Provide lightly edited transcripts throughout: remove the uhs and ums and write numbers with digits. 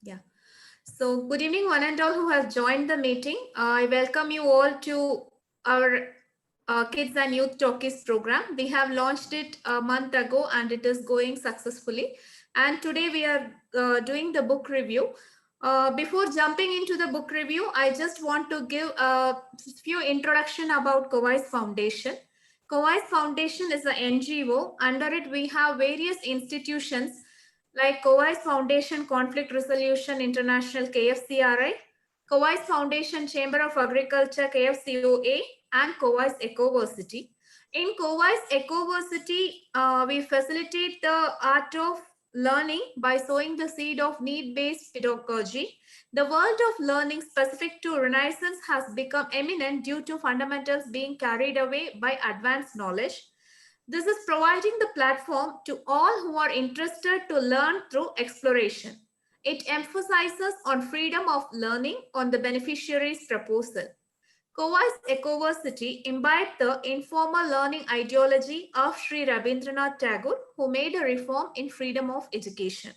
Yeah. So, good evening, one and all who have joined the meeting. I welcome you all to our Kids and Youth Talkies program. We have launched it a month ago and it is going successfully. And today we are doing the book review. Before jumping into the book review, I just want to give a few introduction about Kowais Foundation. Kowais Foundation is an NGO. Under it, we have various institutions like Kowais Foundation Conflict Resolution International KFCRI, Kowais Foundation Chamber of Agriculture KFCOA, and Kowais Ecoversity. In Kowais Ecoversity, we facilitate the art of learning by sowing the seed of need-based pedagogy. The world of learning specific to Renaissance has become eminent due to fundamentals being carried away by advanced knowledge. This is providing the platform to all who are interested to learn through exploration. It emphasizes on freedom of learning on the beneficiary's proposal. Kowais Ecoversity imbibed the informal learning ideology of Sri Rabindranath Tagore, who made a reform in freedom of education.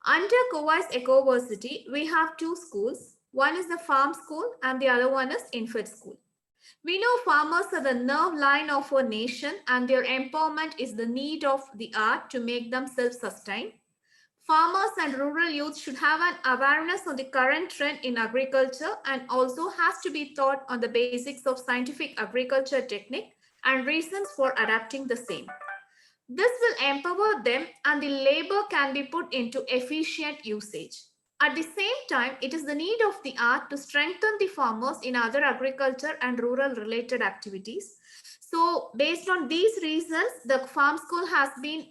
Under Kowais Ecoversity, we have two schools. One is the farm school and the other one is infant school. We know farmers are the nerve line of our nation and their empowerment is the need of the hour to make them self-sustained. Farmers and rural youth should have an awareness on the current trend in agriculture and also has to be taught on the basics of scientific agriculture technique and reasons for adapting the same. This will empower them and the labor can be put into efficient usage. At the same time, it is the need of the art to strengthen the farmers in other agriculture and rural related activities. So based on these reasons, the farm school has been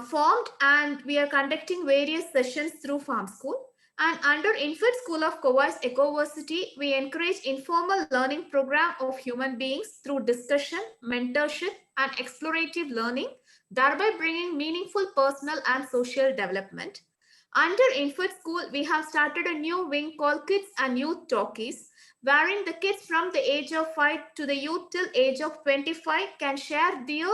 formed and we are conducting various sessions through farm school. And under Infant School of Kowais Ecoversity, we encourage informal learning program of human beings through discussion, mentorship, and explorative learning, thereby bringing meaningful personal and social development. Under Infant School, we have started a new wing called Kids and Youth Talkies, wherein the kids from the age of 5 to the youth till age of 25 can share their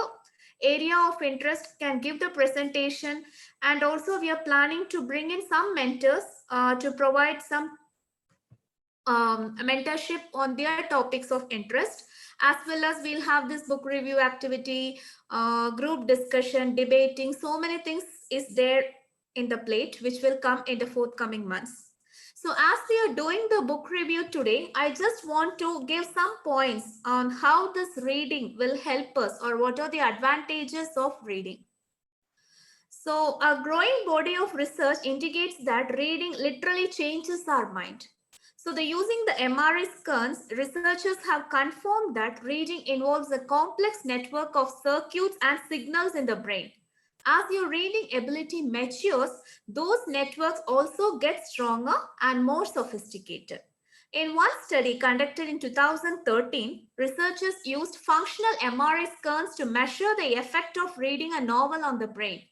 area of interest, can give the presentation, and also we are planning to bring in some mentors to provide some mentorship on their topics of interest, as well as we'll have this book review activity, group discussion, debating. So many things is there in the plate which will come in the forthcoming months. So as we are doing the book review today, I just want to give some points on how this reading will help us or what are the advantages of reading. So a growing body of research indicates that reading literally changes our mind. So using the MRI scans, researchers have confirmed that reading involves a complex network of circuits and signals in the brain. As your reading ability matures, those networks also get stronger and more sophisticated. In one study conducted in 2013, researchers used functional MRI scans to measure the effect of reading a novel on the brain.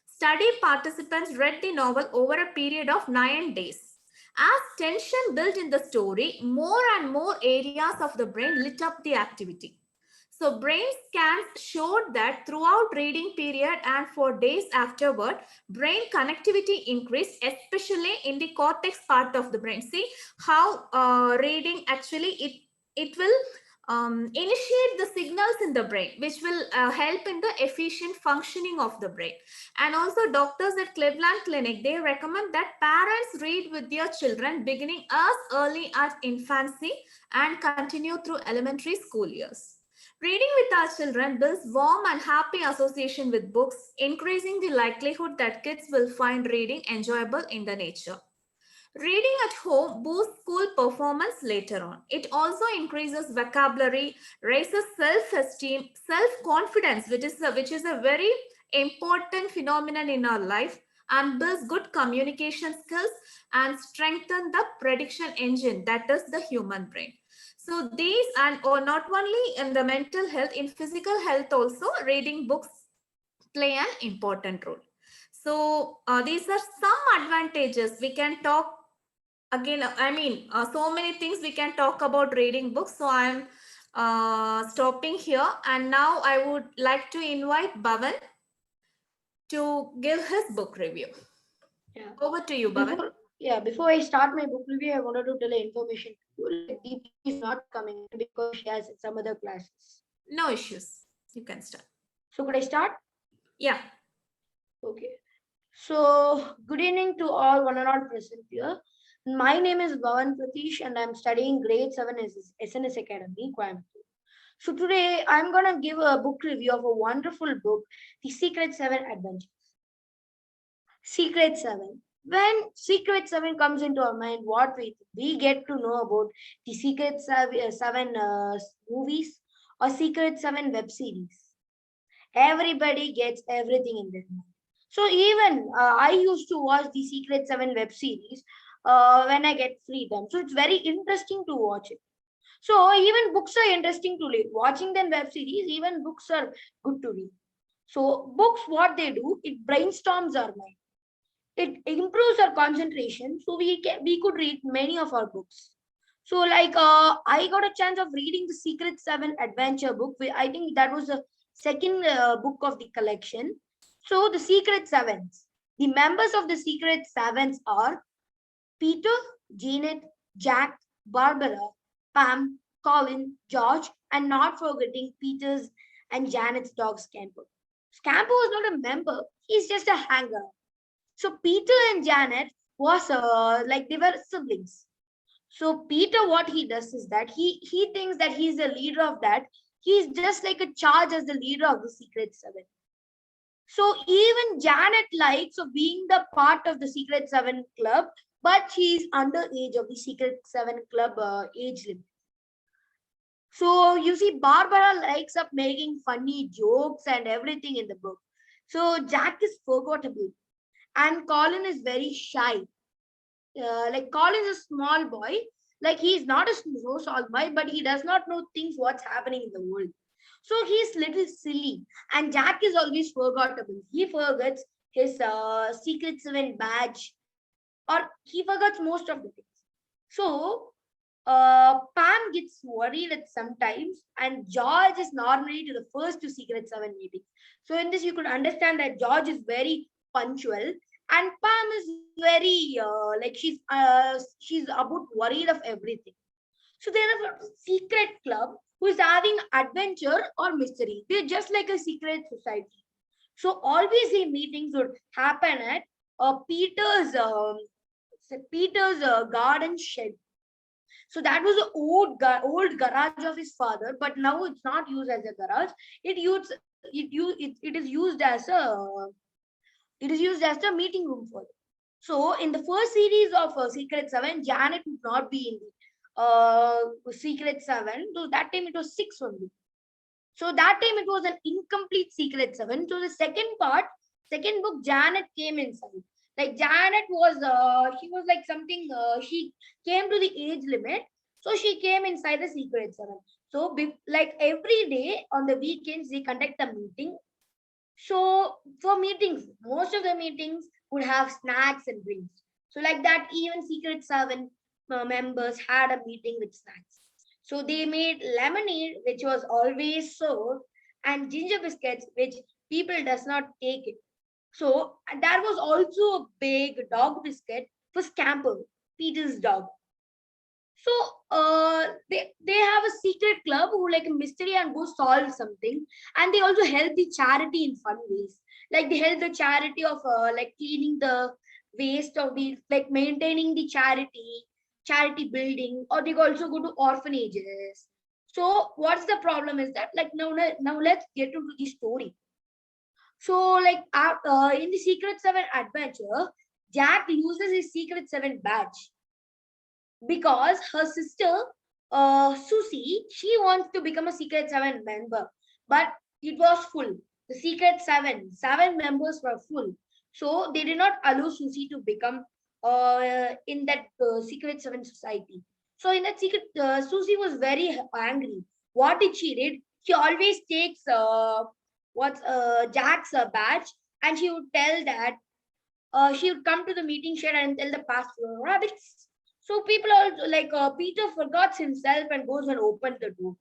Study participants read the novel over a period of 9 days. As tension built in the story, more and more areas of the brain lit up the activity. So brain scans showed that throughout reading period and for days afterward, brain connectivity increased, especially in the cortex part of the brain. See how reading actually it will initiate the signals in the brain, which will help in the efficient functioning of the brain. And also doctors at Cleveland Clinic, they recommend that parents read with their children beginning as early as infancy and continue through elementary school years. Reading with our children builds warm and happy association with books, increasing the likelihood that kids will find reading enjoyable in the nature. Reading at home boosts school performance later on. It also increases vocabulary, raises self-esteem, self-confidence, which is a very important phenomenon in our life, and builds good communication skills and strengthen the prediction engine, that is the human brain. So these and or not only in the mental health, in physical health also, reading books play an important role. So these are some advantages. We can talk again, so many things we can talk about reading books. So I'm stopping here, and now I would like to invite Bhavan to give his book review. Yeah. Over to you, Bhavan. Before I start my book review, I wanted to tell information to you. Like Deepti is not coming because she has some other classes. No issues. You can start. So could I start? Yeah. Okay. So good evening to all one and all present here. My name is Bhavan Pratish and I'm studying grade 7 SNS Academy, Coimbatore. So today I'm gonna give a book review of a wonderful book, The Secret 7 Adventures. Secret 7. When Secret 7 comes into our mind, what we get to know about the Secret 7 movies or Secret 7 web series. Everybody gets everything in their mind. So even I used to watch the Secret 7 web series when I get free time. So it's very interesting to watch it. So even books are interesting to read. Watching them web series, even books are good to read. So books, what they do, it brainstorms our mind. It improves our concentration. So we could read many of our books. So like I got a chance of reading the Secret 7 adventure book. I think that was the second book of the collection. So the Secret Sevens. The members of the Secret Sevens are Peter, Janet, Jack, Barbara, Pam, Colin, George, and not forgetting Peter's and Janet's dog Scamper. Scamper was not a member, he's just a hanger. So Peter and Janet was like they were siblings. So Peter, what he does is that he thinks that he's the leader of that. He's just like a charge as the leader of the Secret 7. So even Janet likes of being the part of the Secret 7 club, but she's underage of the Secret 7 club age limit. So you see, Barbara likes up making funny jokes and everything in the book. So Jack is forgettable, and Colin is very shy. Like Colin is a small boy, like he's not a so small boy, but he does not know things what's happening in the world. So he's little silly, and Jack is always forgettable. He forgets his Secret 7 badge, or he forgets most of the things. So Pam gets worried at sometimes, and George is normally to the first to Secret 7 meeting. So in this, you could understand that George is very punctual, and Pam is very like she's about worried of everything. So they have a secret club who is having adventure or mystery. They're just like a secret society. So always the meetings would happen at Peter's garden shed. So that was an old garage of his father, but now it's not used as a garage. It is used as a meeting room for it. So in the first series of Secret 7, Janet would not be in the Secret 7. So that time it was 6 only. So that time it was an incomplete Secret 7. So the second book, Janet came inside. Like Janet was, she was like something, she came to the age limit. So she came inside the Secret 7. So like every day on the weekends, they conduct a meeting. So for meetings, most of the meetings would have snacks and drinks. So like that, even Secret 7 members had a meeting with snacks. So they made lemonade, which was always served, and ginger biscuits, which people does not take it. So there was also a big dog biscuit for Scamper, Peter's dog. So they have a secret club who like a mystery and go solve something, and they also help the charity in fun ways. Like they help the charity of like cleaning the waste of the like maintaining the charity building, or they also go to orphanages. So what's the problem is that like now let's get into the story. So like in the Secret 7 adventure, Jack loses his Secret 7 badge because her sister Susie, she wants to become a Secret 7 member, but it was full. The Secret 7 members were full, so they did not allow Susie to become in that Secret 7 society. So in that secret, Susie was very angry. What did she did? She always takes what's Jack's badge, and she would tell that she would come to the meeting shed and tell the pastor rabbits. So people also like Peter forgets himself and goes and opens the door.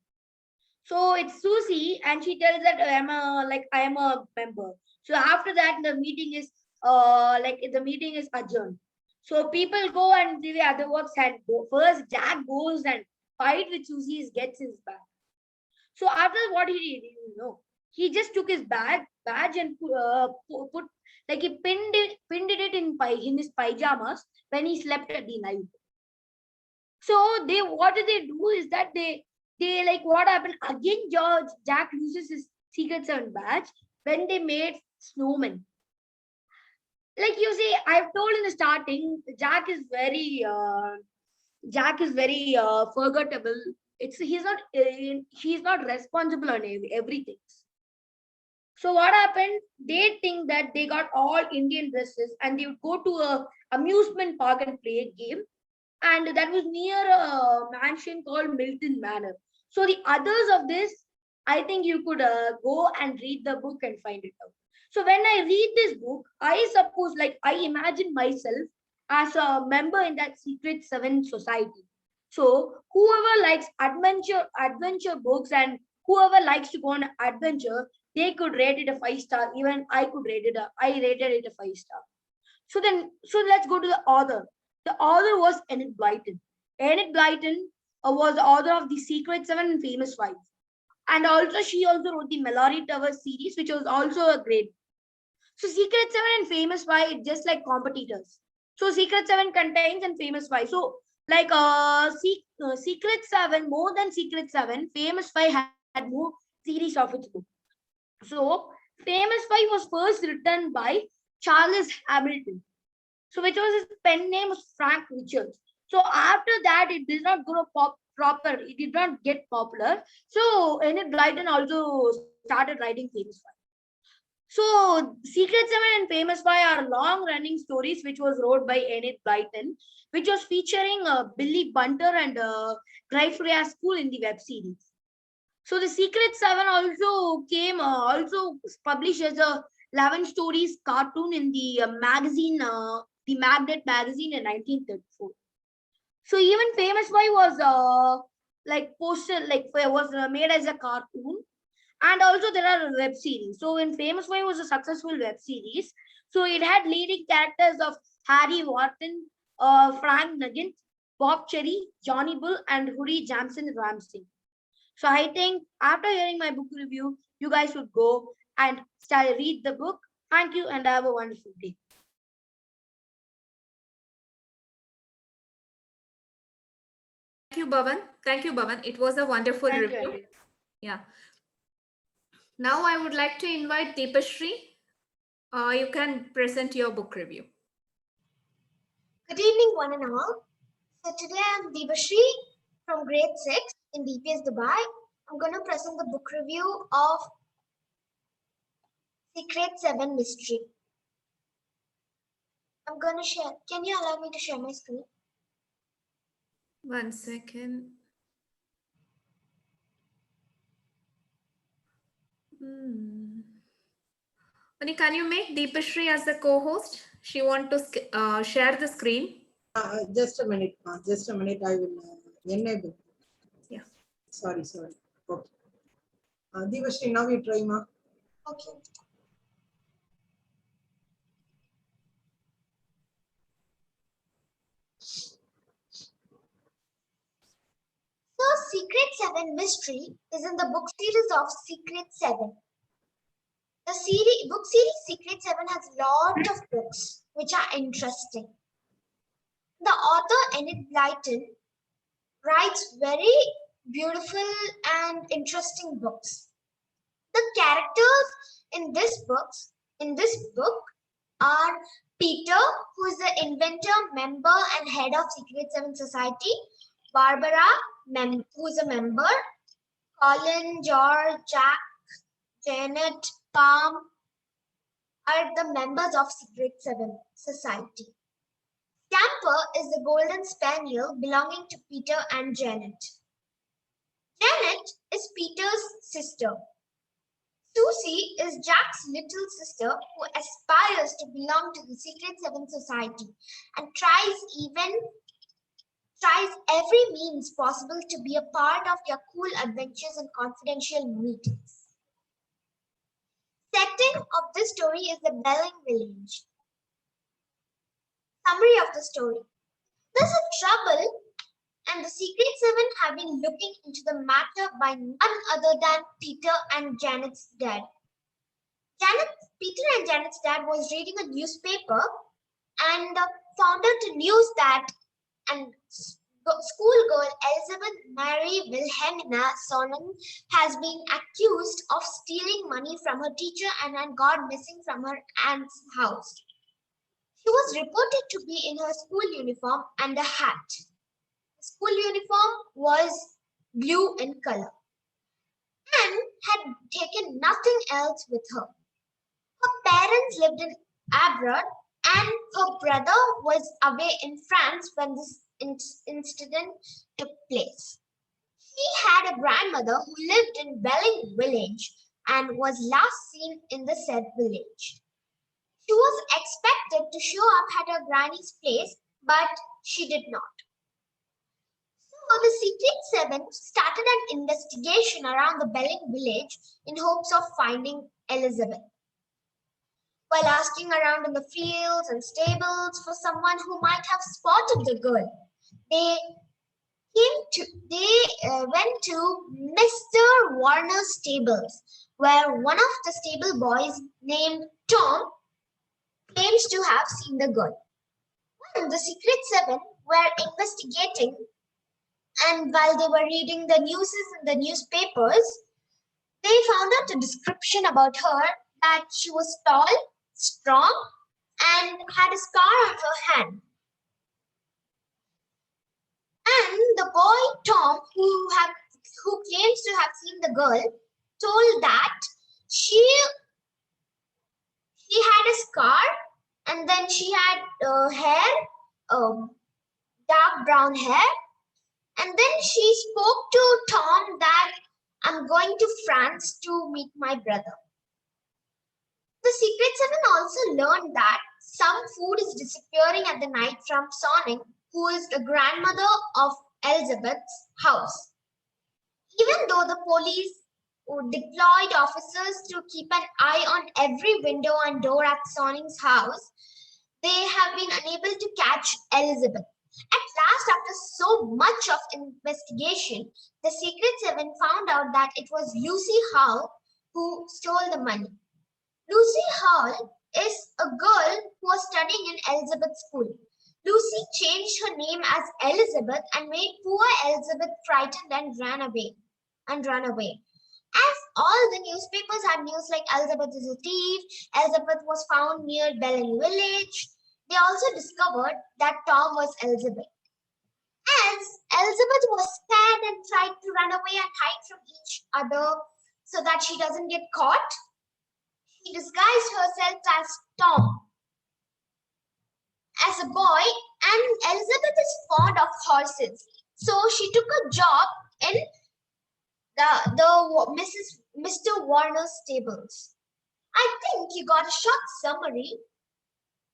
So it's Susie, and she tells that I am a member. So after that, the meeting is like the meeting is adjourned. So people go and do the other works and go. First Jack goes and fight with Susie, gets his bag. So after what he did, he just took his badge and put like he pinned it in his pajamas when he slept at the night. So what they do is that they like what happened again. Jack loses his Secret 7 badge when they made snowmen. Like you see, I've told in the starting, Jack is very forgettable. He's not responsible on everything. So what happened? They think that they got all Indian dresses and they would go to a amusement park and play a game. And that was near a mansion called Milton Manor. So the others of this, I think you could go and read the book and find it out. So when I read this book, I suppose, like, I imagine myself as a member in that Secret 7 society. So whoever likes adventure books and whoever likes to go on adventure, they could rate it a 5-star. Even I rated it a 5-star. So let's go to the author. The author was Enid Blyton. Enid Blyton was the author of the Secret 7 and Famous 5. And also she also wrote the Mallory Towers series, which was also a great. So Secret 7 and Famous 5, just like competitors. So Secret 7 contains and Famous 5. So like Secret 7, more than Secret 7, Famous 5 had more series of its book. So Famous 5 was first written by Charles Hamilton. So which was his pen name was Frank Richards. So after that, it did not grow proper. It did not get popular. So Enid Blyton also started writing Famous 5. So Secret 7 and Famous 5 are long-running stories which was wrote by Enid Blyton, which was featuring Billy Bunter and Gryffindor School in the web series. So the Secret 7 also published as a 11 stories cartoon in the magazine, the Magnet magazine in 1934. So even Famous 5 was made as a cartoon. And also there are web series. So in Famous 5 was a successful web series. So it had leading characters of Harry Wharton, Frank Nugent, Bob Cherry, Johnny Bull, and Hoodie Jamson Ramsey. So I think after hearing my book review, you guys should go and read the book. Thank you and have a wonderful day. Thank you, Bhavan. It was a wonderful review. Yeah. Now I would like to invite Deepashri. You can present your book review. Good evening, one and all. So today I'm Deepashri from grade 6 in DPS Dubai. I'm going to present the book review of Secret 7 Mystery. I'm going to share. Can you allow me to share my screen? 1 second. Can you make Deepashri as the co-host? She wants to share the screen. Just a minute. I will enable. Yeah. Sorry. Okay. Deepashri, now you try, ma. Okay. So, Secret 7 Mystery is in the book series of Secret 7. The book series Secret 7 has lots of books which are interesting. The author Enid Blyton writes very beautiful and interesting books. The characters in this book are Peter, who is the inventor, member, and head of Secret 7 Society. Barbara, who is a member. Colin, George, Jack, Janet, Palm are the members of Secret 7 Society. Scamper is the golden spaniel belonging to Peter and Janet. Janet is Peter's sister. Susie is Jack's little sister who aspires to belong to the Secret 7 Society and tries every means possible to be a part of their cool adventures and confidential meetings. Setting of this story is the Belling village. Summary of the story. There's a trouble, and the Secret Seven have been looking into the matter by none other than Peter and Janet's dad. Peter and Janet's dad was reading a newspaper and found out the news that schoolgirl Elizabeth Mary Wilhelmina Sonnen has been accused of stealing money from her teacher and had gone missing from her aunt's house. She was reported to be in her school uniform and a hat. The school uniform was blue in color and had taken nothing else with her. Her parents lived in abroad and her brother was away in France when this incident took place. She had a grandmother who lived in Welling village and was last seen in the said village. She was expected to show up at her granny's place, but she did not. So the Secret Seven started an investigation around the Welling village in hopes of finding Elizabeth. While asking around in the fields and stables for someone who might have spotted the girl, they went to Mr. Warner's stables, where one of the stable boys named Tom claims to have seen the girl. When the Secret Seven were investigating, and while they were reading the news in the newspapers, they found out a description about her that she was tall, strong, and had a scar on her hand. And the boy Tom, who claims to have seen the girl, told that she had a scar, and then she had dark brown hair, and then she spoke to Tom that I'm going to France to meet my brother. The Secret Seven also learned that some food is disappearing at the night from Sonning, who is the grandmother of Elizabeth's house. Even though the police deployed officers to keep an eye on every window and door at Sonning's house, they have been unable to catch Elizabeth. At last, after so much of investigation, the Secret Seven found out that it was Lucy Hall who stole the money. Lucy Hall is a girl who was studying in Elizabeth's school. Lucy changed her name as Elizabeth and made poor Elizabeth frightened and ran away. As all the newspapers had news like Elizabeth is a thief, Elizabeth was found near Welling village, they also discovered that Tom was Elizabeth. As Elizabeth was scared and tried to run away and hide from each other so that she doesn't get caught, she disguised herself as Tom, as a boy, and Elizabeth is fond of horses. So she took a job in Mr. Warner's stables. I think you got a short summary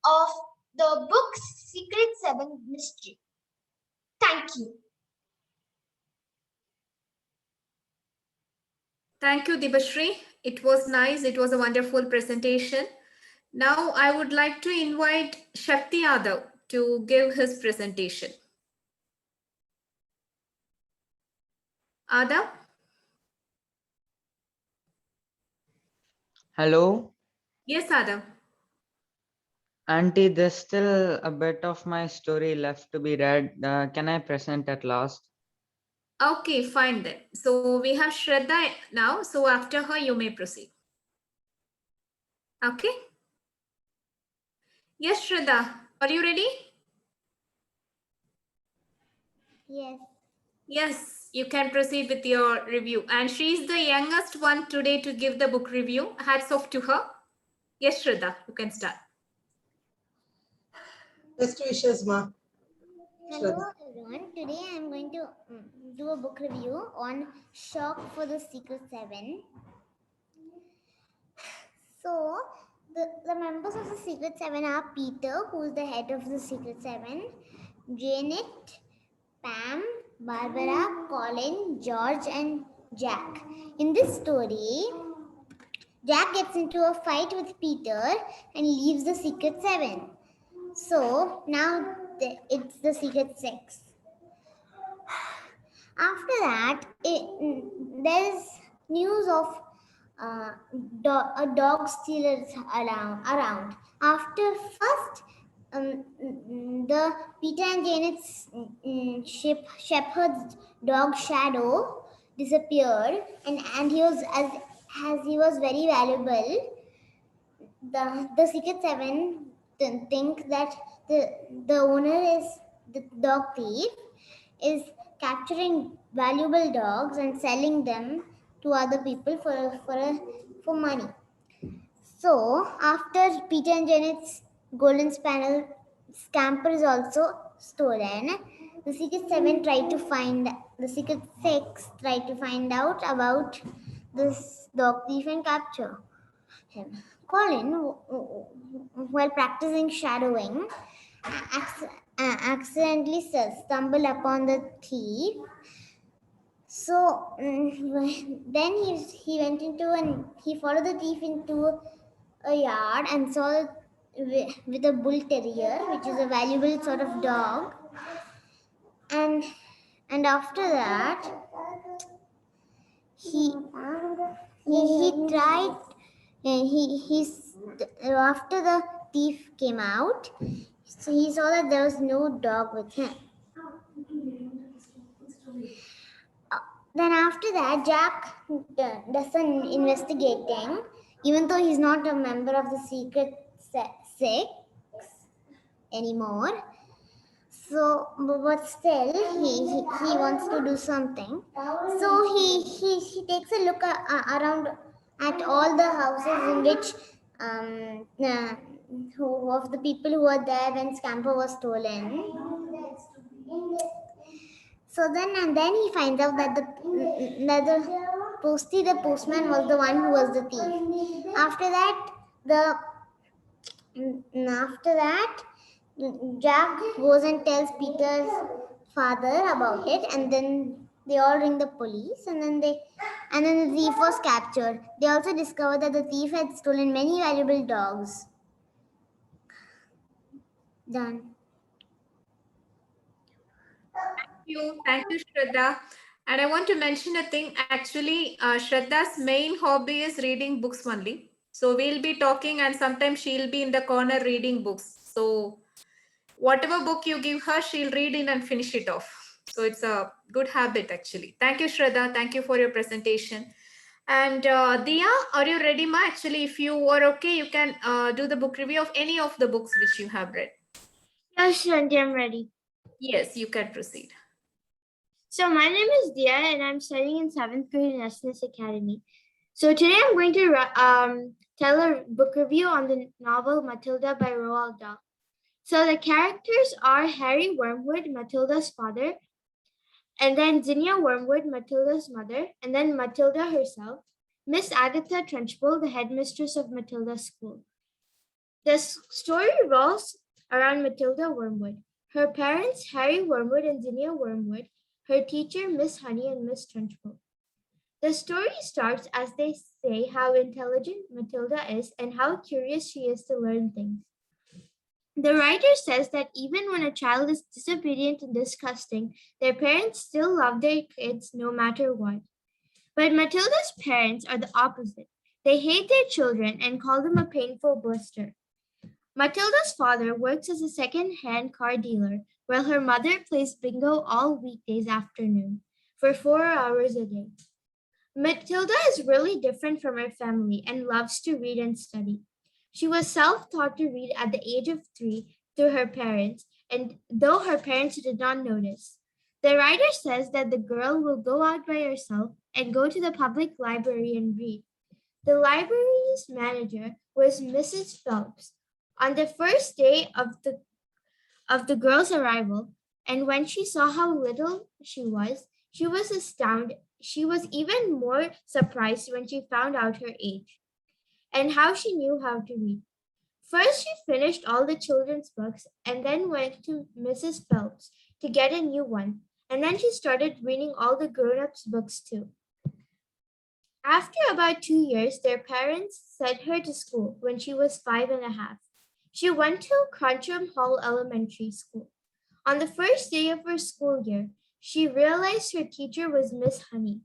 of the book's Secret Seven mystery. Thank you. Thank you, Dibashri. It was nice. It was a wonderful presentation. Now I would like to invite Shakti Yadav to give his presentation. Yadav? Hello, Yes, Yadav. Auntie, there's still a bit of my story left to be read. Can I present at last? Okay, fine then. So we have Shraddha now. So after her, you may proceed. Okay. Yes, Shraddha, are you ready? Yes. Yes, you can proceed with your review. And she is the youngest one today to give the book review. Hats off to her. Yes, Shraddha, you can start. Best wishes, ma. Hello everyone, today I am going to do a book review on Shock for the Secret Seven. So, the members of the Secret Seven are Peter, who is the head of the Secret Seven, Janet, Pam, Barbara, Colin, George, and Jack. In this story, Jack gets into a fight with Peter and leaves the Secret Seven. So now it's the secret six. After that, there's news of a dog stealers around. After first, the Peter and Janet's shepherd's dog Shadow disappeared, and he was as he was very valuable. The Secret Seven think that the owner is the dog thief is capturing valuable dogs and selling them to other people for money. So after Peter and Janet's golden spaniel Scamper is also stolen, the Secret Seven tried to find the Secret Six tried to find out about this dog thief and capture him. Colin, while practicing shadowing, accidentally stumbled upon the thief. So then he went into and he followed the thief into a yard and saw with a bull terrier, which is a valuable sort of dog. And after that, he tried. After the thief came out, so he saw that there was no dog with him. Then after that, Jack does some investigating, even though he's not a member of the Secret Six anymore. So, but still, he wants to do something. So he takes a look around at all the houses in which who of the people who were there when Scamper was stolen. So then he finds out that the postman was the one who was the thief. After that, Jack goes and tells Peter's father about it, and then they all ring the police, and then the thief was captured. They also discovered that the thief had stolen many valuable dogs. Done. Thank you, Shraddha. And I want to mention a thing. Actually, Shraddha's main hobby is reading books only. So we'll be talking, and sometimes she'll be in the corner reading books. So whatever book you give her, she'll read in and finish it off. So it's a good habit, actually. Thank you, Shraddha. Thank you for your presentation. And Dia, are you ready, Ma? Actually, if you are okay, you can do the book review of any of the books which you have read. Yes, Shanti, I'm ready. Yes, you can proceed. So my name is Dia and I'm studying in 7th grade in SNS Academy. So today I'm going to tell a book review on the novel Matilda by Roald Dahl. So the characters are Harry Wormwood, Matilda's father, and then Zinnia Wormwood, Matilda's mother, and then Matilda herself, Miss Agatha Trunchbull, the headmistress of Matilda's school. The story revolves around Matilda Wormwood, her parents Harry Wormwood and Zinnia Wormwood, her teacher Miss Honey and Miss Trunchbull. The story starts as they say how intelligent Matilda is and how curious she is to learn things. The writer says that even when a child is disobedient and disgusting, their parents still love their kids no matter what. But Matilda's parents are the opposite. They hate their children and call them a painful blister. Matilda's father works as a second-hand car dealer, while her mother plays bingo all weekdays afternoon for 4 hours a day. Matilda is really different from her family and loves to read and study. She was self-taught to read at the age of 3 through her parents, and though her parents did not notice. The writer says that the girl will go out by herself and go to the public library and read. The library's manager was Mrs. Phelps. On the first day of the girl's arrival, and when she saw how little she was astounded. She was even more surprised when she found out her age and how she knew how to read. First, she finished all the children's books and then went to Mrs. Phelps to get a new one, and then she started reading all the grown-ups' books too. After about 2 years, their parents sent her to school when she was 5 and a half. She went to Cruncham Hall Elementary School. On the first day of her school year, she realized her teacher was Miss Honey.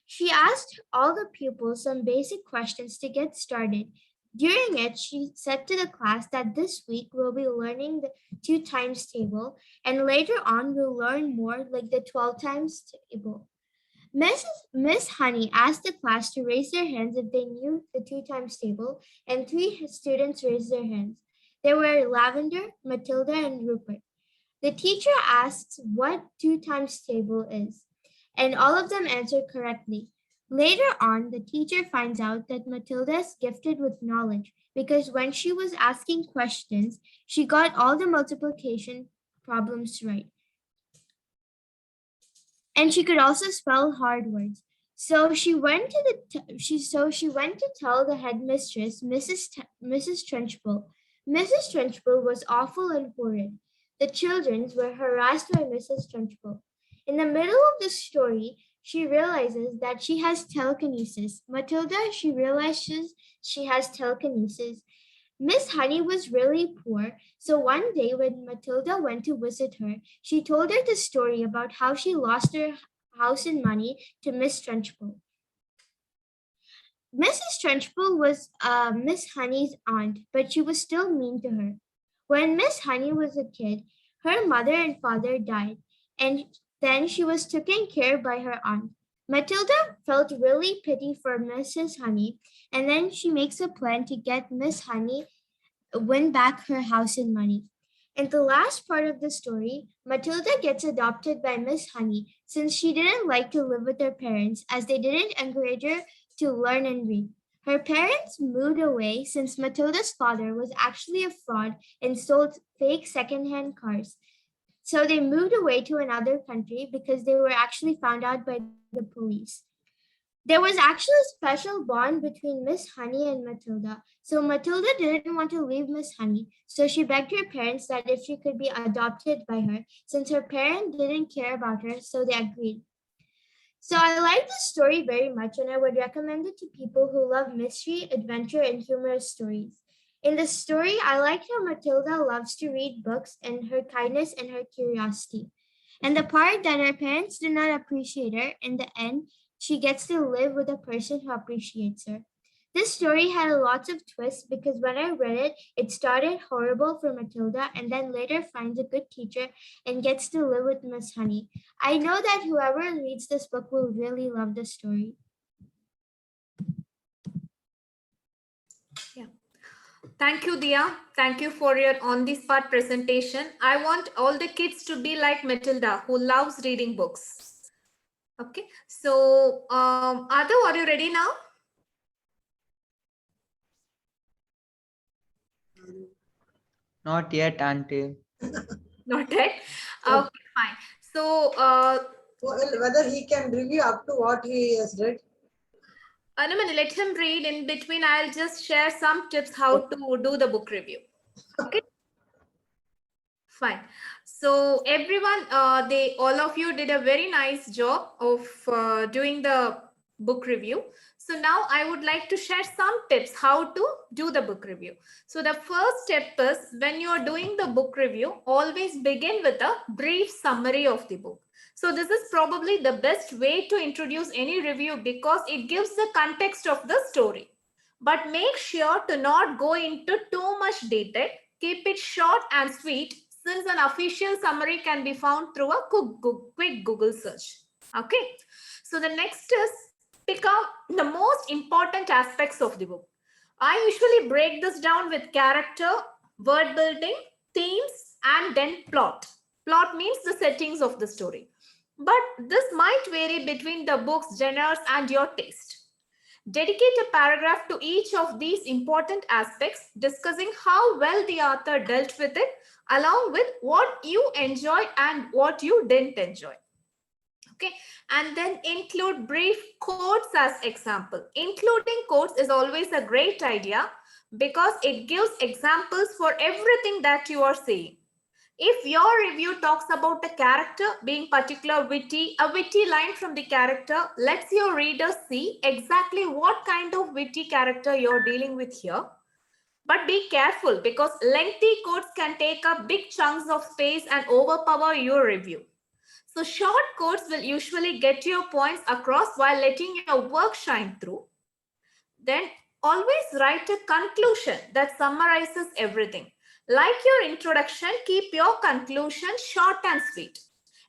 She asked all the pupils some basic questions to get started. During it, she said to the class that this week we'll be learning the 2 times table, and later on we'll learn more like the 12 times table. Miss Honey asked the class to raise their hands if they knew the 2 times table, and 3 students raised their hands. They were Lavender, Matilda, and Rupert. The teacher asks what 2 times table is, and all of them answered correctly. Later on, the teacher finds out that Matilda is gifted with knowledge because when she was asking questions, she got all the multiplication problems right. And she could also spell hard words. So she went to tell the headmistress, Mrs. Trunchbull. Mrs. Trunchbull was awful and horrid. The children were harassed by Mrs. Trunchbull. In the middle of the story, she realizes that she has telekinesis. Matilda, she realizes she has telekinesis. Miss Honey was really poor, so one day when Matilda went to visit her, she told her the story about how she lost her house and money to Miss Trunchbull. Mrs. Trunchbull was Miss Honey's aunt, but she was still mean to her. When Miss Honey was a kid, her mother and father died, and then she was taken care by her aunt. Matilda felt really pity for Mrs. Honey, and then she makes a plan to get Miss Honey win back her house and money. In the last part of the story, Matilda gets adopted by Miss Honey since she didn't like to live with her parents as they didn't encourage her to learn and read. Her parents moved away since Matilda's father was actually a fraud and sold fake secondhand cars. So they moved away to another country because they were actually found out by the police. There was actually a special bond between Miss Honey and Matilda. So Matilda didn't want to leave Miss Honey. So she begged her parents that if she could be adopted by her, since her parents didn't care about her, so they agreed. So I like this story very much and I would recommend it to people who love mystery, adventure, and humorous stories. In the story, I like how Matilda loves to read books and her kindness and her curiosity. And the part that her parents did not appreciate her, in the end, she gets to live with a person who appreciates her. This story had lots of twists because when I read it, it started horrible for Matilda and then later finds a good teacher and gets to live with Miss Honey. I know that whoever reads this book will really love the story. Thank you, Dia. Thank you for your on-the-spot presentation. I want all the kids to be like Matilda, who loves reading books. Okay, so Adav, are you ready now? Not yet, Auntie. Not yet. Okay, fine. So, Well, whether he can review up to what he has read. Anuman, let him read. In between, I'll just share some tips how to do the book review. Okay. Fine. So everyone, all of you did a very nice job of doing the book review. So now I would like to share some tips how to do the book review. So the first step is when you are doing the book review, always begin with a brief summary of the book. So this is probably the best way to introduce any review because it gives the context of the story. But make sure to not go into too much detail. Keep it short and sweet since an official summary can be found through a quick Google search. Okay. So the next is pick out the most important aspects of the book. I usually break this down with character, word building, themes, and then plot. Plot means the settings of the story. But this might vary between the book's genres and your taste. Dedicate a paragraph to each of these important aspects, discussing how well the author dealt with it, along with what you enjoyed and what you didn't enjoy. Okay, and then include brief quotes as example. Including quotes is always a great idea because it gives examples for everything that you are saying. If your review talks about a character being particular witty, a witty line from the character lets your readers see exactly what kind of witty character you're dealing with here. But be careful because lengthy quotes can take up big chunks of space and overpower your review. So short quotes will usually get your points across while letting your work shine through. Then always write a conclusion that summarizes everything. Like your introduction, keep your conclusion short and sweet.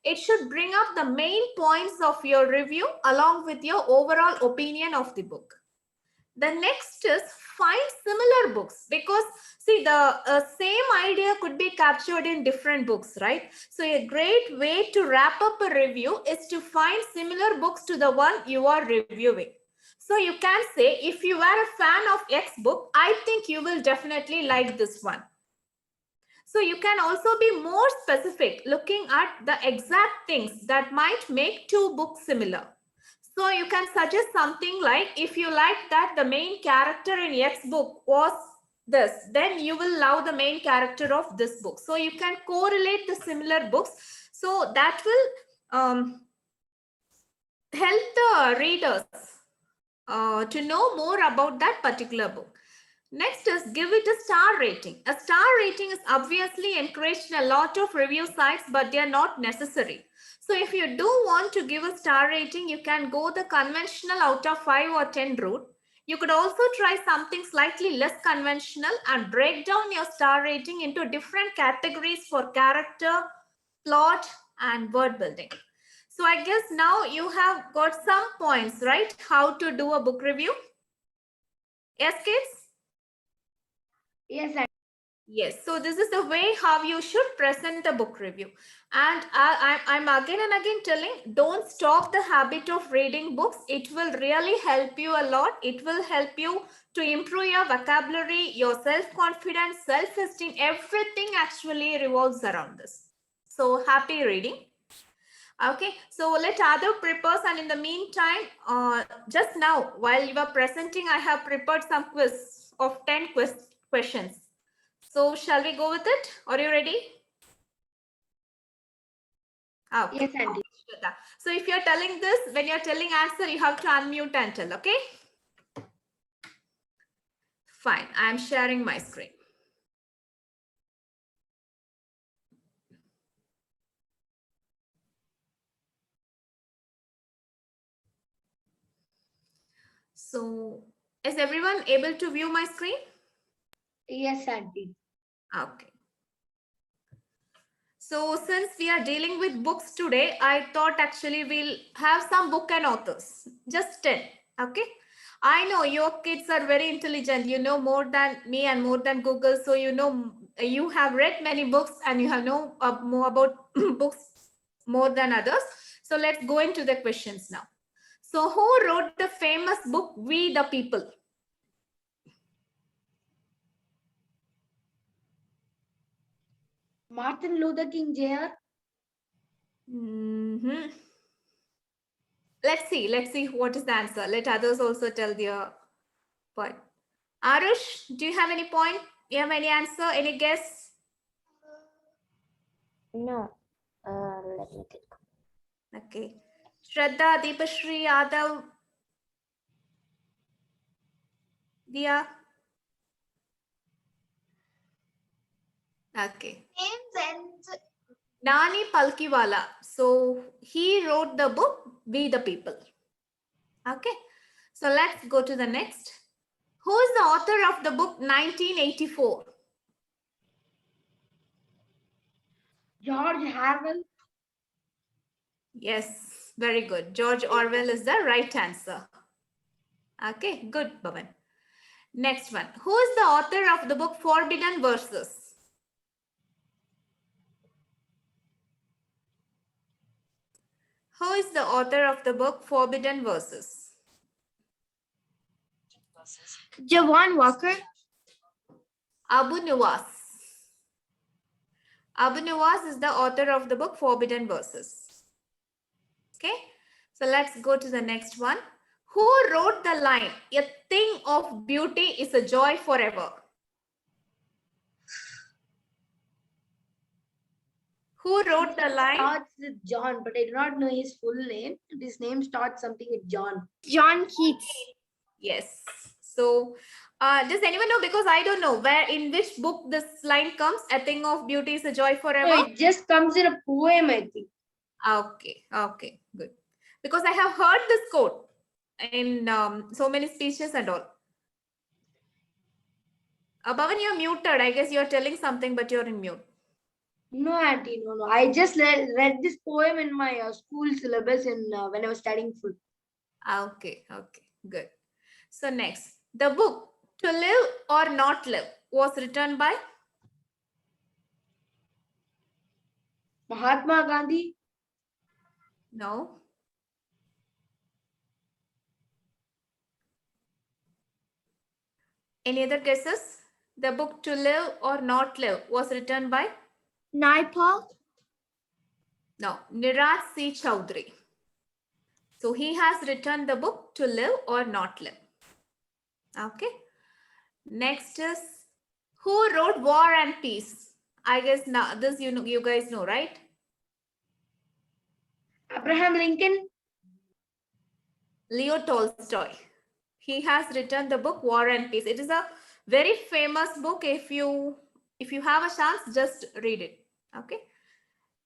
It should bring up the main points of your review along with your overall opinion of the book. The next is find similar books because see the same idea could be captured in different books, right? So a great way to wrap up a review is to find similar books to the one you are reviewing. So you can say, if you are a fan of X book, I think you will definitely like this one. So you can also be more specific, looking at the exact things that might make two books similar. So you can suggest something like, if you like that the main character in X book was this, then you will love the main character of this book. So you can correlate the similar books. So that will help the readers to know more about that particular book. Next is give it a star rating. A star rating is obviously encouraged in a lot of review sites, but they are not necessary. So if you do want to give a star rating, you can go the conventional out of 5 or 10 route. You could also try something slightly less conventional and break down your star rating into different categories for character, plot, and word building. So I guess now you have got some points, right? How to do a book review. Yes, kids? Yes, Aunty. Yes, so this is the way how you should present a book review. And I'm again and again telling, don't stop the habit of reading books. It will really help you a lot. It will help you to improve your vocabulary, your self-confidence, self-esteem. Everything actually revolves around this. So happy reading. Okay, so let other preppers, and in the meantime, just now while you are presenting, I have prepared some quiz of 10 questions. So shall we go with it? Are you ready? Okay. Yes, Aunty. Shweta. So if you're telling this, when you're telling answer, you have to unmute and tell, okay? Fine, I'm sharing my screen. So is everyone able to view my screen? Yes, Aunty. Okay. So since we are dealing with books today, I thought actually we'll have some book and authors, just 10, okay? I know your kids are very intelligent. You know more than me and more than Google. So you know, you have read many books and you have know more about books more than others. So let's go into the questions now. So who wrote the famous book, We the People? Martin Luther King Jr. Mhm. Let's see what is the answer. Let others also tell their point. Arush, do you have any point? You have any answer? Any guess? No. Let me think. Okay. Shraddha, Deepashri, Adav, Dia. Okay. Names and Nani Palkiwala. So he wrote the book, We the People. Okay. So let's go to the next. Who is the author of the book 1984? George Orwell. Yes, very good. George Orwell is the right answer. Okay, good, Bhavan. Next one. Who is the author of the book Forbidden Verses? Who is the author of the book Forbidden Verses? Jawan Walker. Abu Nuwas. Abu Nuwas is the author of the book Forbidden Verses. Okay, so let's go to the next one. Who wrote the line, "A thing of beauty is a joy forever"? Who wrote the line? Starts with John, but I do not know his full name. His name starts something with John. John Keats. Yes. So does anyone know? Because I don't know where, in which book this line comes. A thing of beauty is a joy No, forever. it just comes in a poem, I think. Okay, okay, good. Because I have heard this quote in so many speeches and all. Bhavan, you're muted. I guess you're telling something, but you're in mute. No, auntie, no. I just read this poem in my school syllabus in when I was studying food. Okay, okay, good. So next, the book To Live or Not Live was written by Mahatma Gandhi. no. Any other guesses? The book To Live or Not Live was written by Naipaul. no, Niraj C. Chowdhury. So he has written the book To Live or Not Live. Okay. Next is who wrote War and Peace? I guess now this you know, you guys know, right? Abraham Lincoln. Leo Tolstoy. He has written the book War and Peace. It is a very famous book. If you have a chance, just read it. Okay.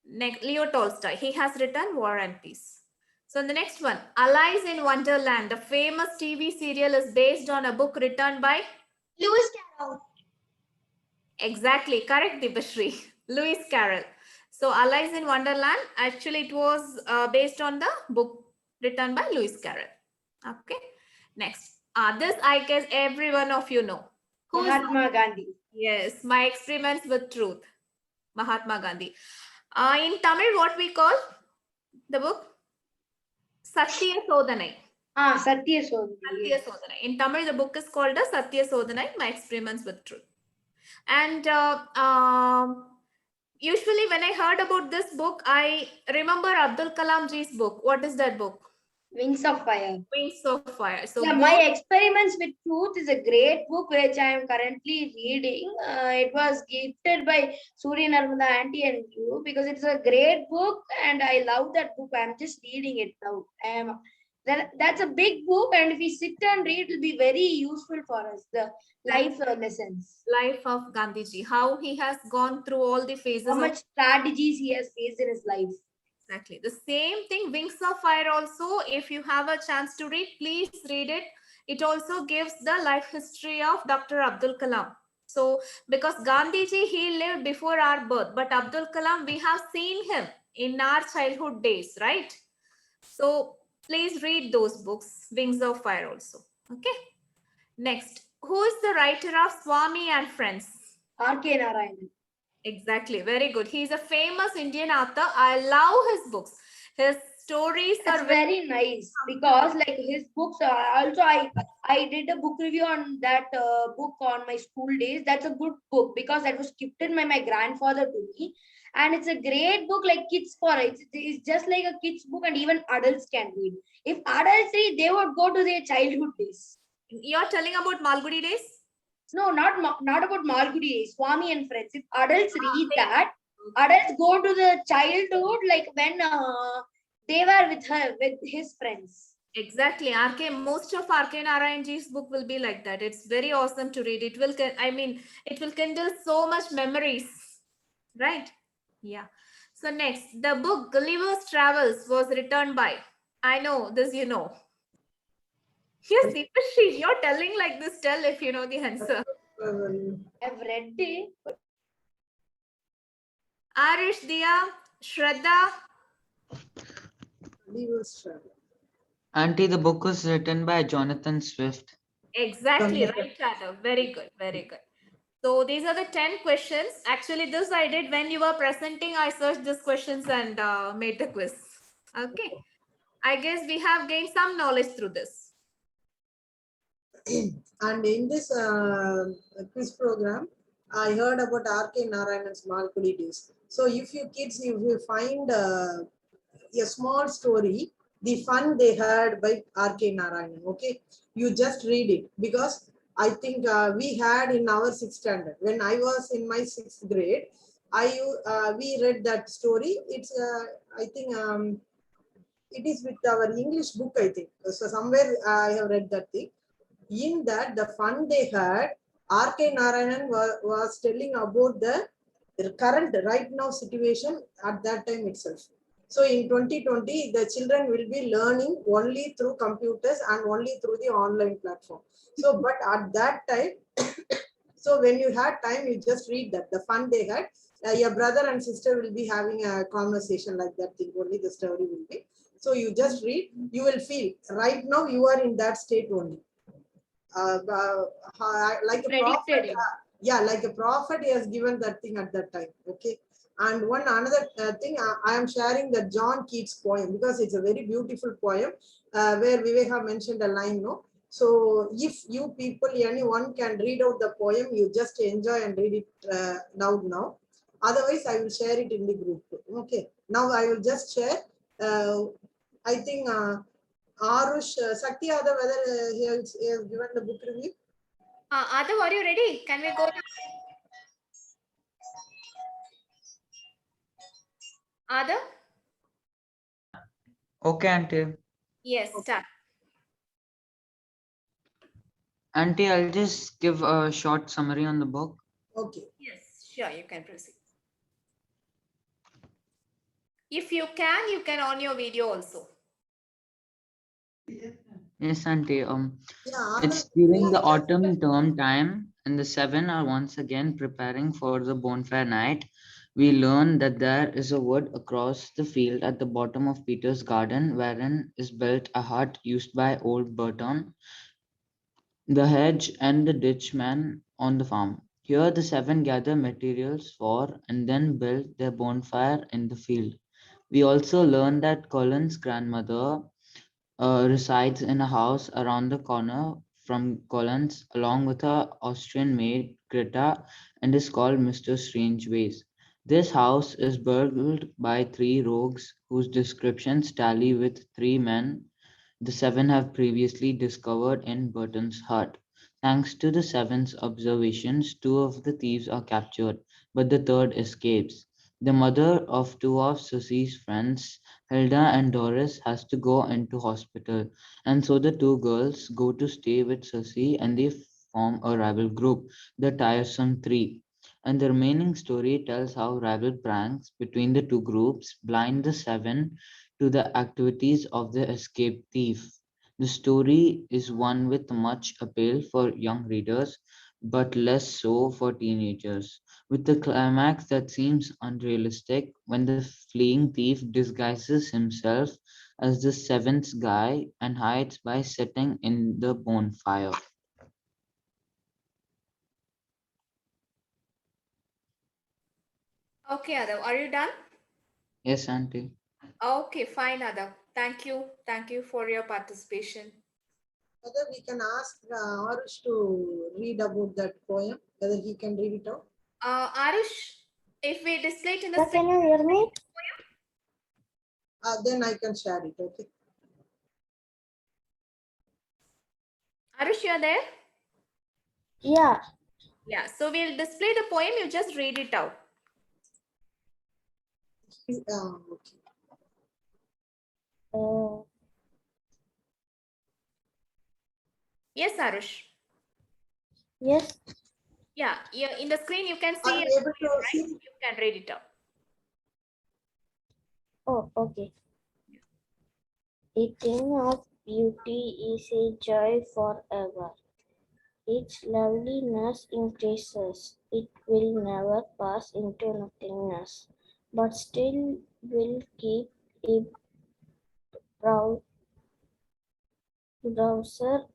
Next, Leo Tolstoy. He has written War and Peace. So the next one, Alice in Wonderland, the famous TV serial, is based on a book written by Lewis Carroll. exactly correct, Dibashri. Lewis Carroll. So Alice in Wonderland, actually it was based on the book written by Lewis Carroll. Okay. Next, this I guess every one of you know. Who's Mahatma Gandhi. yes, My Experiments with Truth, Mahatma Gandhi. In Tamil, what we call the book? Satya Sodhanai. Satya Sodhanai. Satya Sodhanai. In Tamil, the book is called as Satya Sodhanai, My Experiments with Truth. And usually when I heard about this book, I remember Abdul Kalam ji's book. What is that book? Wings of Fire. Wings of Fire. So Yeah, My Experiments with Truth is a great book which I am currently reading. It was gifted by Surya Narmada auntie and you because it's a great book and I love that book. I'm just reading it now. That's a big book and if we sit and read, it will be very useful for us. The life lessons. life of Gandhiji, how he has gone through all the phases How of much strategies he has faced in his life. exactly the same thing. Wings of Fire also, if you have a chance to read, please read it. It also gives the life history of Dr. Abdul Kalam. So because Gandhiji, he lived before our birth, but Abdul Kalam, we have seen him in our childhood days, right? So please read those books, Wings of Fire also. Okay. Next, who is the writer of Swami and Friends? R.K. Narayanan. Exactly. Very good. He's a famous Indian author. I love his books. His stories That's are very nice because like his books also I did a book review on that book on my school days. That's a good book because that was gifted by my grandfather to me and it's a great book like kids for it. It's just like a kids book and even adults can read. If adults read, they would go to their childhood days. You're telling about Malgudi days? No, not about Malgudi days, Swami and Friends. If adults read that, adults go to the childhood like when they were with his friends. Exactly. Most of RK Narayanji's book will be like that. It's very awesome to read. It will, it will kindle so much memories, right? Yeah. So next, the book Gulliver's Travels was written by, I know this, you know. Yes, Deepashri, you're telling like this. Tell if you know the answer. I've read it. Arish, Dia, Shraddha. Leaver's Travel. Auntie, the book was written by Jonathan Swift. Exactly right, Chadha. Very good, very good. So these are the 10 questions. Actually, this I did when you were presenting. I searched these questions and made the quiz. Okay. I guess we have gained some knowledge through this. And in this quiz program, I heard about R.K. Narayanan's Malgudi days. So if you kids, if you find a small story, the fun they had by R.K. Narayanan, okay? You just read it because I think we had in our 6th standard. When I was in my 6th grade, we read that story. It's, I think, it is with our English book, I think. So somewhere I have read that thing. In that, the fun they had, R.K. Narayanan was telling about the current right now situation at that time itself. So in 2020, the children will be learning only through computers and only through the online platform. So, but at that time, so when you had time, you just read that, the fun they had. Your brother and sister will be having a conversation like that thing, only the story will be. So you just read, you will feel right now you are in that state only. Like a prophet, Predicted. yeah, like a prophet, he has given that thing at that time. Okay. And one another thing, I am sharing the John Keats poem because it's a very beautiful poem where Viveka mentioned a line, no? So if you people, anyone can read out the poem, you just enjoy and read it loud now. Otherwise, I will share it in the group. Okay. Now I will just share. I think Arush, Sakti Yadav, whether he has given the book review? Adav, are you ready? Can we go? Adav? Okay, Auntie. Yes, start. Auntie, I'll just give a short summary on the book. Okay. Yes, sure, you can proceed. If you can on your video also. Yes, Auntie. Yeah, It's during the autumn term time, and the seven are once again preparing for the bonfire night. We learn that there is a wood across the field at the bottom of Peter's garden, wherein is built a hut used by old Burton, the hedge, and the ditchman on the farm. Here the seven gather materials for and then build their bonfire in the field. We also learn that Colin's grandmother resides in a house around the corner from Collins, along with her Austrian maid Greta, and is called Mr. Strangeways. This house is burgled by three rogues whose descriptions tally with three men the seven have previously discovered in Burton's hut. Thanks to the seven's observations, two of the thieves are captured, but the third escapes. The mother of two of Susie's friends, Hilda and Doris, has to go into hospital, and so the two girls go to stay with Susie and they form a rival group, the Tiresome Three. And the remaining story tells how rival pranks between the two groups blind the seven to the activities of the escaped thief. The story is one with much appeal for young readers, but less so for teenagers, with a climax that seems unrealistic when the fleeing thief disguises himself as the seventh guy and hides by sitting in the bonfire. Okay, Adav, are you done? Yes, Auntie. Okay, fine, Adav. Thank you. Thank you for your participation. Whether we can ask Arush to read about that poem, whether he can read it out. Arush, if we display it in the Sir, can you hear me? Then I can share it. Okay. Arush, you are there? Yeah. Yeah, so we'll display the poem, you just read it out. Okay. Yes, Arush. Yes. Yeah, in the screen you can Are see, you able to right? see? You can read it out. Oh, okay. A thing of beauty is a joy forever. Its loveliness increases. It will never pass into nothingness, but still will keep a brow- browser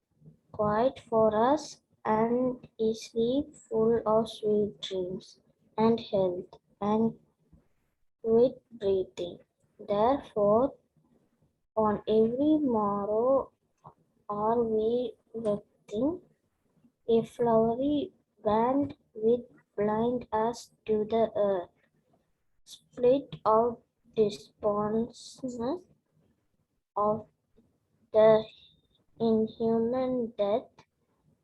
quiet for us and a sleep full of sweet dreams and health and quick breathing. Therefore, on every morrow are we wreathing a flowery band which blind us to the earth, split out despondency of the inhuman death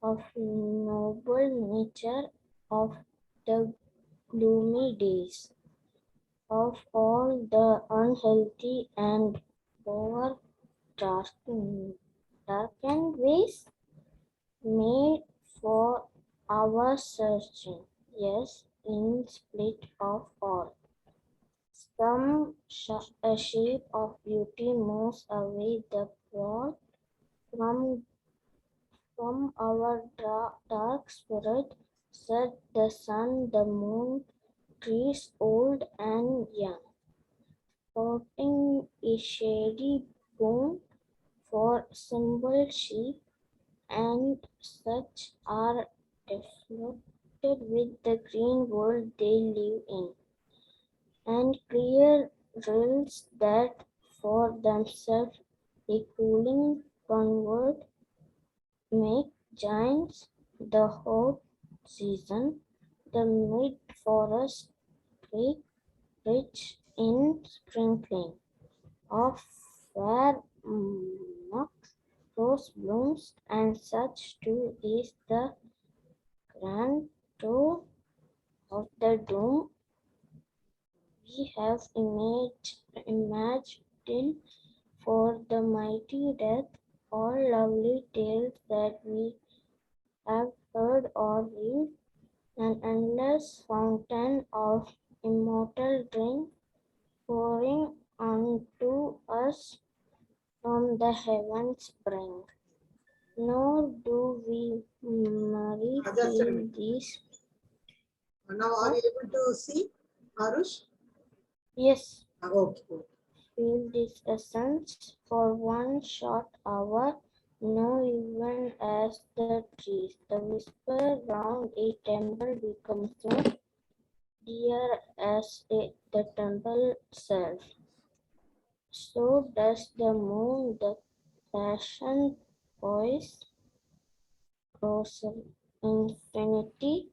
of noble nature of the gloomy days, of all the unhealthy and over darkened ways, made for our searching. Yes, in split of all. Some a shape of beauty moves away the world from our dark spirit, said the sun, the moon, trees old and young, sporting a shady boon for simple sheep, and such are deflected with the green world they live in, and clear rills that for themselves a cooling convert make giants the hot season, the mid forest creek rich in sprinkling of fair nuts, rose blooms, and such too is the grand tour of the dome we have imagined for the mighty death, all lovely tales that we have heard or read, an endless fountain of immortal drink pouring unto us from the heavens brink. Nor do we merely Just a feel minute. these. Now, are you able to see, Arush? Yes, Okay. feel this essence for one short hour, no even as the trees. The whisper round a temple becomes so dear as the temple self. So does the moon, the passion voice, grows infinity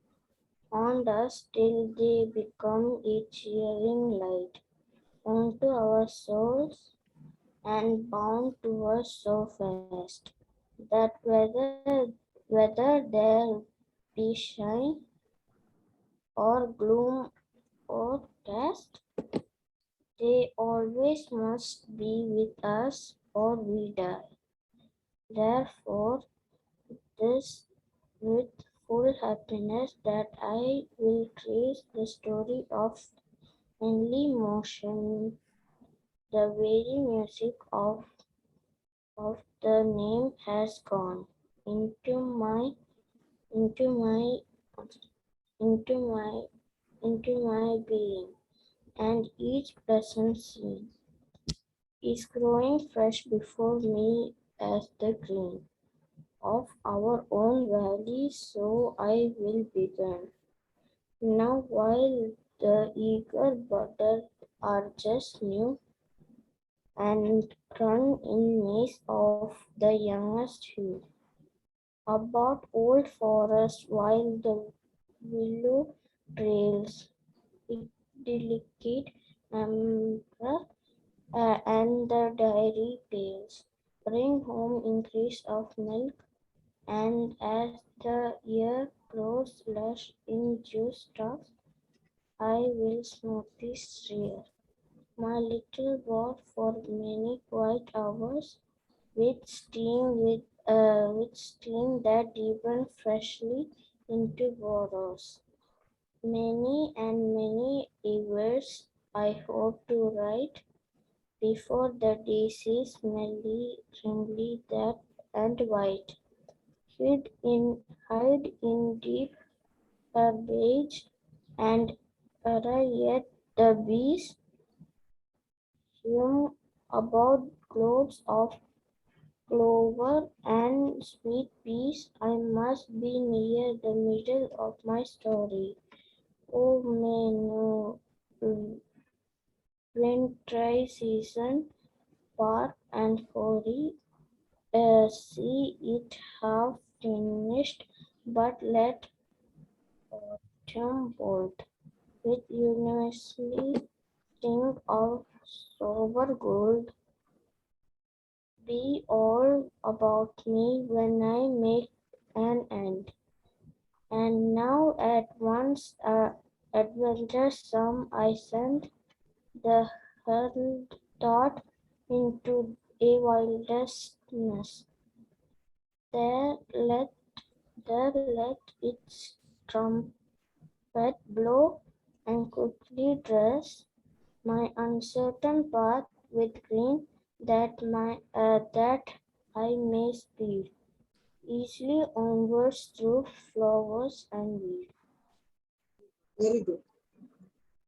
on us till they become a cheering light unto our souls and bound to us so fast that whether there be shine or gloom or cast, they always must be with us or we die. Therefore, this with full happiness that I will trace the story of only motion, the very music of the name has gone into my into my into my into my being, and each pleasant scene is growing fresh before me as the green of our own valley. So I will begin now, while the eager budded are just new and run in maze of the youngest hue. About old forest, while the willow trails delicate amber, and the dairy pails bring home increase of milk, and as the year grows lush in juice drops, I will smoothly steer my little boat for many quiet hours with steam that deepen freshly into borrows. Many and many a verse I hope to write before the daisies smelly, trembly, that and white. Hide in deep herbage and yet the bees hum about globes of clover and sweet peas. I must be near the middle of my story. Oh, may no wintry season, park and hoary, see it half finished, but let autumn bolt with universally sting of sober gold be all about me when I make an end. And now at once adventure some I send the hurled thought into a wilderness. There let There let its trumpet blow, and quickly dress my uncertain path with green, that I may speed easily onwards through flowers and weed. Very good.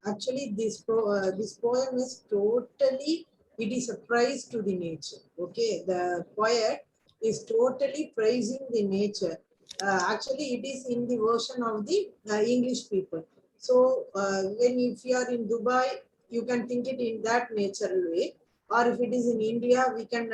Actually, this poem is totally, it is a praise to the nature. Okay, the poet is totally praising the nature. Actually, it is in the version of the English people. So, when if you are in Dubai, you can think it in that natural way. Or if it is in India, we can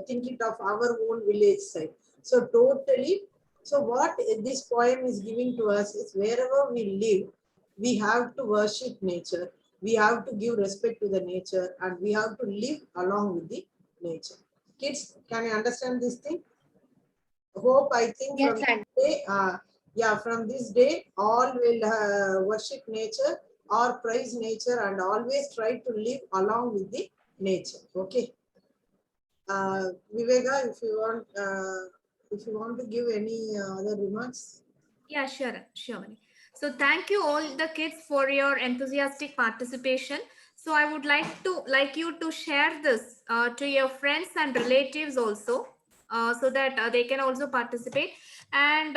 think it of our own village side. So, totally. So, what this poem is giving to us is wherever we live, we have to worship nature, we have to give respect to the nature, and we have to live along with the nature. Kids, can you understand this thing? Hope, I think Yes, from sir. this day, yeah, from this day, all will worship nature or praise nature and always try to live along with the nature. Okay. Viveka, if you want to give any other remarks. Yeah, sure, sure. Mani. So thank you all the kids for your enthusiastic participation. So I would like you to share this to your friends and relatives also, so that they can also participate. And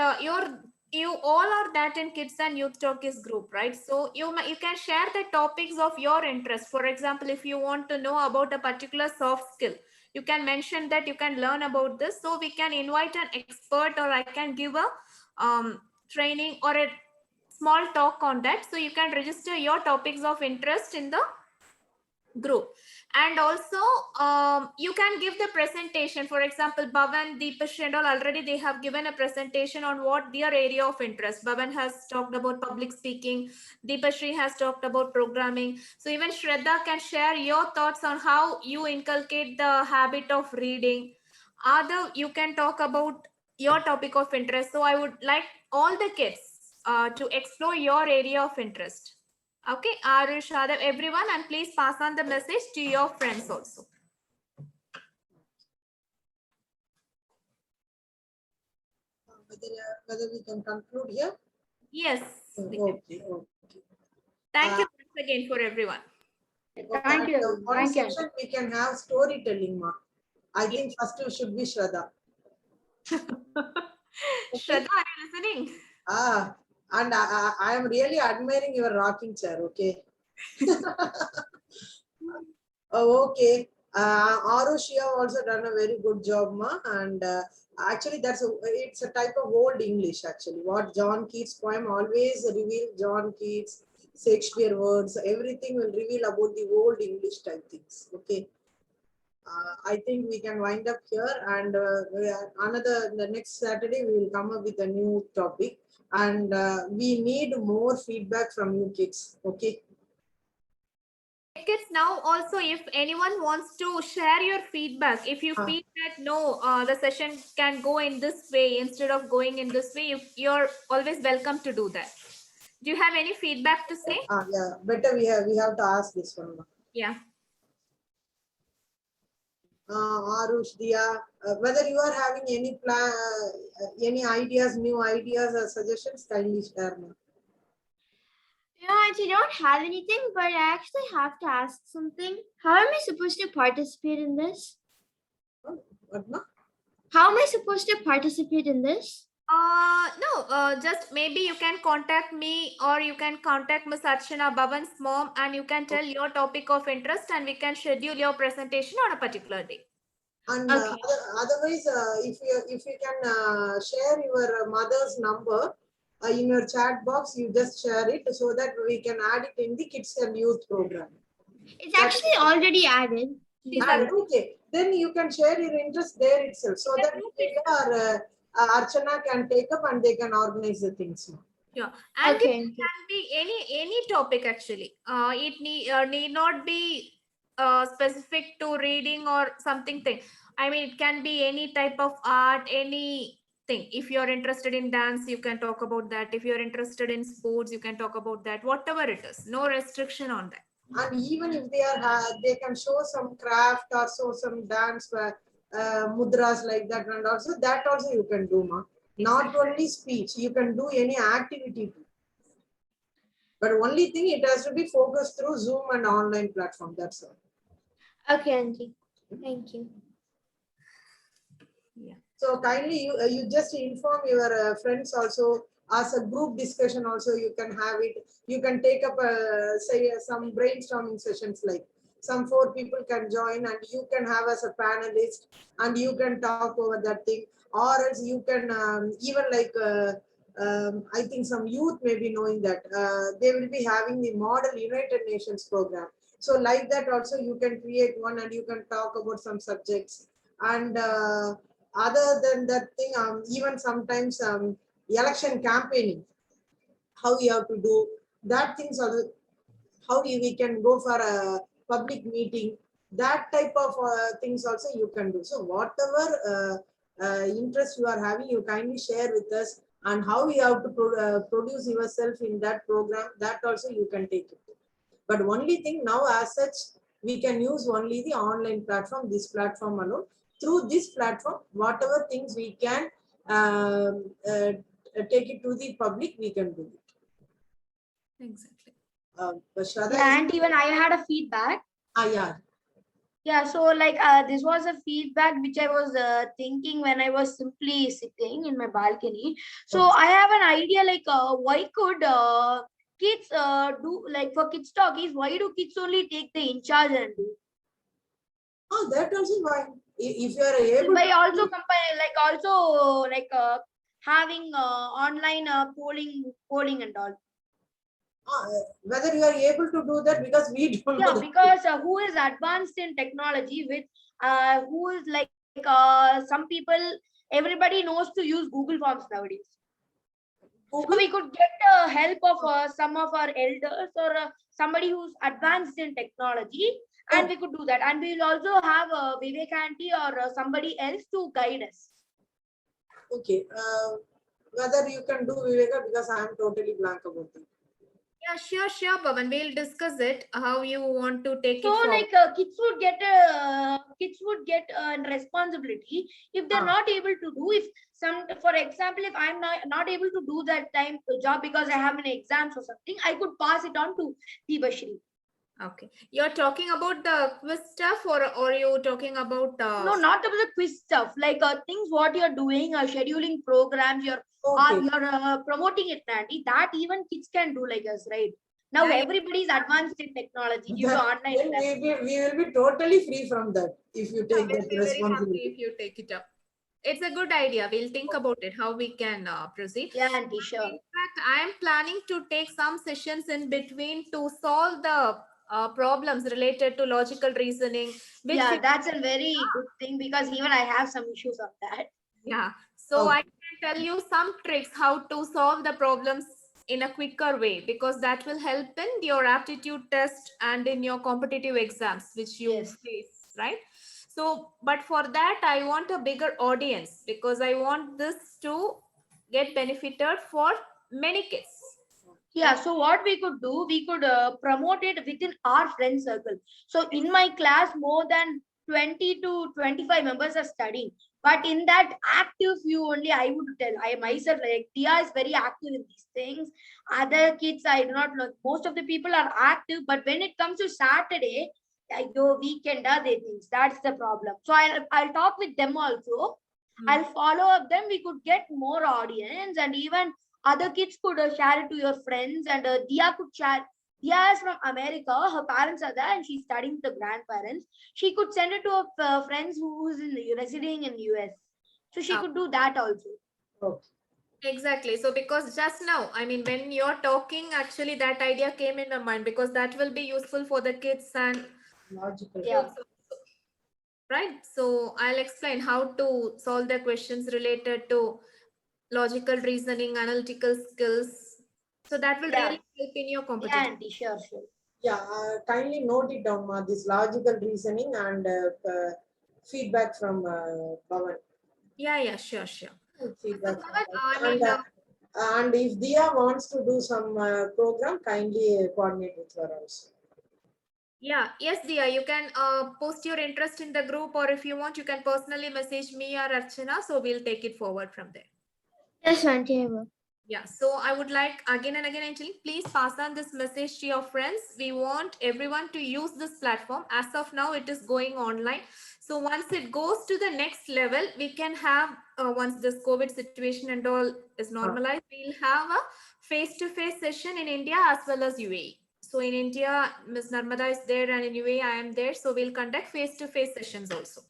you all are that in Kids and Youth Talkies group, right? So you can share the topics of your interest. For example, if you want to know about a particular soft skill, you can mention that you can learn about this. So we can invite an expert, or I can give a training or a small talk on that. So you can register your topics of interest in the group. And also you can give the presentation. For example, Bhavan, Deepash and all, already they have given a presentation on what their area of interest. Bhavan has talked about public speaking, Deepashri has talked about programming. So even Shraddha can share your thoughts on how you inculcate the habit of reading. Other, you can talk about your topic of interest. So I would like all the kids to explore your area of interest. Okay, Arush, Adav, everyone, and please pass on the message to your friends also. Whether we can conclude here. Yes. Okay. Thank you once again for everyone. Thank you. One Thank you. session we can have storytelling, ma. I think first you should be Shraddha. Shraddha, are you listening? And I am really admiring your rocking chair. Okay. Oh, okay. Arush, you have also done a very good job, ma. And actually, it's a type of old English. Actually, what John Keats' poem always reveal John Keats, Shakespeare words, everything will reveal about the old English type things. Okay. I think we can wind up here, and the next Saturday we will come up with a new topic, and we need more feedback from you kids. Okay. Kids, now also, if anyone wants to share your feedback, if you feel that no, the session can go in this way instead of going in this way, you're always welcome to do that. Do you have any feedback to say? Yeah, better we have to ask this one. Yeah. Arush, Dia, whether you are having any plan, any ideas, new ideas or suggestions, kindly share. You know, I don't have anything, but I actually have to ask something. How am I supposed to participate in this? What, ma? How am I supposed to participate in this? No, just maybe you can contact me, or you can contact Ms. Archana, Bhavan's mom, and you can tell your topic of interest, and we can schedule your presentation on a particular day. And Okay. otherwise, if you can share your mother's number in your chat box, you just share it so that we can add it in the Kids and Youth program. It's actually already added. Okay, then you can share your interest there itself, so that Viveka or Archana can take up and they can organize the things. Yeah, and Okay. it can be any topic actually. It need not be specific to reading or something thing. I mean, it can be any type of art, anything. If you're interested in dance, you can talk about that. If you're interested in sports, you can talk about that. Whatever it is, no restriction on that. And even if they are, they can show some craft or show some dance mudras like that, and also that also you can do, ma. Not only speech, you can do any activity too. But only thing, it has to be focused through Zoom and online platform. That's all. Okay, Auntie. Thank you. So kindly you just inform your friends also, as a group discussion also you can have it. You can take up say some brainstorming sessions, like some 4 people can join and you can have as a panelist and you can talk over that thing. Or else you can even like I think some youth may be knowing that they will be having the Model United Nations program. So like that also you can create one and you can talk about some subjects. And other than that thing, even sometimes election campaigning, how you have to do that things, are how we can go for a public meeting, that type of things also you can do. So whatever interest you are having, you kindly share with us, and how you have to produce yourself in that program, that also you can take it. But only thing now as such, we can use only the online platform, this platform alone. Through this platform, whatever things we can take it to the public, we can do it. Exactly. Shraddha, Yeah, and even I had a feedback. yeah. Yeah, so like this was a feedback which I was thinking when I was simply sitting in my balcony. So I have an idea, like why could kids do, like for kids talkies, why do kids only take the in charge and do? Oh, that also why. If you are able By to also compare, like also like having online polling and all. whether you are able to do that, because we don't know Yeah, that. because who is advanced in technology with who is like some people, everybody knows to use Google Forms nowadays. So Google? we could get help of some of our elders or somebody who's advanced in technology, and we could do that. And we'll also have Vivek aunty or somebody else to guide us. Okay. Whether you can do Viveka, because I am totally blank about it. Yeah, sure, Pavan. We'll discuss it, how you want to take So it forward. like kids would get responsibility if they're not able to do. If some, for example, if I'm not able to do that time job because I have an exams or something, I could pass it on to Debashri. Okay. You're talking about the quiz stuff, or you're talking about No, not about the quiz stuff. Like things what you're doing, scheduling programs, you're promoting it, Nandy. That even kids can do like us, right? Now everybody's advanced in technology due to online classes. We will be totally free from that if you take we'll that be very happy responsibility. if you take it up. It's a good idea. We'll think about it, how we can proceed. Yeah, Auntie, sure. In fact, I am planning to take some sessions in between to solve the problems related to logical reasoning. Yeah, that's a very good thing, because even I have some issues on that. Yeah. So I can tell you some tricks how to solve the problems in a quicker way, because that will help in your aptitude test and in your competitive exams, which you face, right? So, but for that, I want a bigger audience, because I want this to get benefited for many kids. Yeah, so what we could do, we could promote it within our friend circle. So in my class, more than 20 to 25 members are studying. But in that active few only, I would tell, I myself, like Tia is very active in these things. Other kids, I do not know. Most of the people are active, but when it comes to Saturday, your weekend, they things. That's the problem. So I'll talk with them also. I'll follow up them. We could get more audience, and even other kids could share it to your friends, and Dia could share. Dia is from America. Her parents are there, and she's studying with the grandparents. She could send it to her friends who's residing in US. So she could do that also. Exactly. So because just now, I mean, when you're talking, actually that idea came in my mind, because that will be useful for the kids and logical. Yeah. Right. So I'll explain how to solve the questions related to logical reasoning, analytical skills. So that will really help in your competition. Yeah, sure. Yeah, kindly note it down, Ma, this logical reasoning and feedback from Pavan. Yeah, sure. Feedback So, from Pavan. And if Dia wants to do some program, kindly coordinate with her also. Yeah, yes, Dia, you can post your interest in the group, or if you want, you can personally message me or Archana. So we'll take it forward from there. Yes, Auntie, I will. Yeah, so I would like again and again, Anjali, please pass on this message to your friends. We want everyone to use this platform. As of now, it is going online. So once it goes to the next level, we can have, once this COVID situation and all is normalized, we'll have a face-to-face session in India as well as UAE. So in India, Ms. Narmada is there, and in UAE, I am there. So we'll conduct face-to-face sessions also.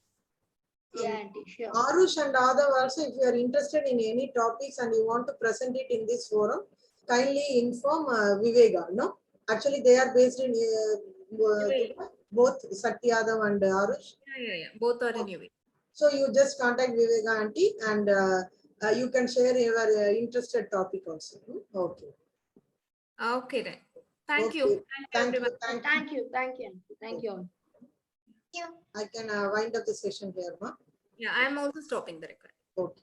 Yeah, auntie, sure. Arush and Adav also, if you are interested in any topics and you want to present it in this forum, kindly inform Viveka. No, actually they are based in both Satya Adav and Arush. Yeah. Both are in UAE. So you just contact Viveka auntie and you can share your interested topic also. Okay. Okay then. Thank Okay. you. Thank you, everyone. Thank you, auntie. Thank you all. I can wind up the session here, ma. Yeah, I'm also stopping the record. Okay.